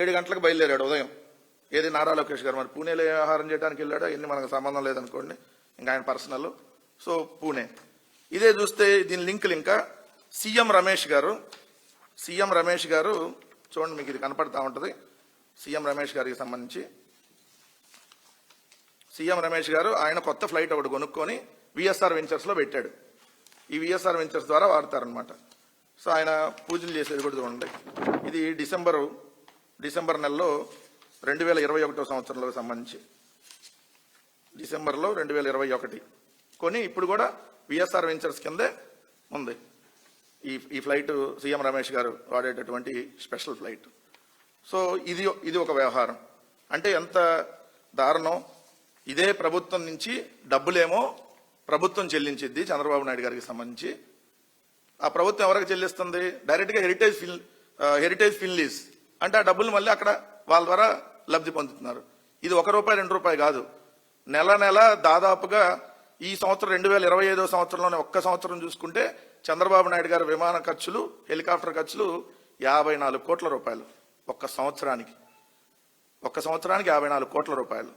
7 గంటలకు బయలుదేరాడు ఉదయం. ఏది నారా లోకేష్ గారు. మరి పూణేలో ఆహారం చేయడానికి వెళ్ళాడో ఎన్ని మనకు సంబంధం లేదనుకోండి, ఇంకా ఆయన పర్సనల్. సో పూణే. ఇదే చూస్తే దీని లింకులు ఇంకా సీఎం రమేష్ గారు చూడండి, మీకు ఇది కనపడతా ఉంటుంది. సీఎం రమేష్ గారికి సంబంధించి సీఎం రమేష్ గారు ఆయన కొత్త ఫ్లైట్ ఒకటి కొనుక్కొని విఎస్ఆర్ వెంచర్స్లో పెట్టాడు. ఈ విఎస్ఆర్ వెంచర్స్ ద్వారా వాడతారనమాట. సో ఆయన పూజలు చేసేది కూడా చూడండి. ఇది డిసెంబర్ నెలలో 2021 సంవత్సరంలో సంబంధించి డిసెంబర్లో 2021 కొని ఇప్పుడు కూడా విఎస్ఆర్ వెంచర్స్ కిందే ఉంది ఈ ఫ్లైట్. సీఎం రమేష్ గారు వాడేటటువంటి స్పెషల్ ఫ్లైట్. సో ఇది ఒక వ్యవహారం. అంటే ఎంత దారుణం. ఇదే ప్రభుత్వం నుంచి డబ్బులేమో ప్రభుత్వం చెల్లించిద్ది చంద్రబాబు నాయుడు గారికి సంబంధించి. ఆ ప్రభుత్వం ఎవరికి చెల్లిస్తుంది? డైరెక్ట్గా హెరిటేజ్ ఫిన్లీజ్. అంటే ఆ డబ్బులు మళ్ళీ అక్కడ వాళ్ళ ద్వారా లబ్ధి పొందుతున్నారు. ఇది ₹1 ₹2 కాదు. నెల దాదాపుగా ఈ సంవత్సరం 2025 సంవత్సరంలోనే ఒక్క సంవత్సరం చూసుకుంటే చంద్రబాబు నాయుడు గారి విమాన ఖర్చులు, హెలికాప్టర్ ఖర్చులు ₹54 కోట్ల. ఒక్క సంవత్సరానికి ₹54 కోట్ల.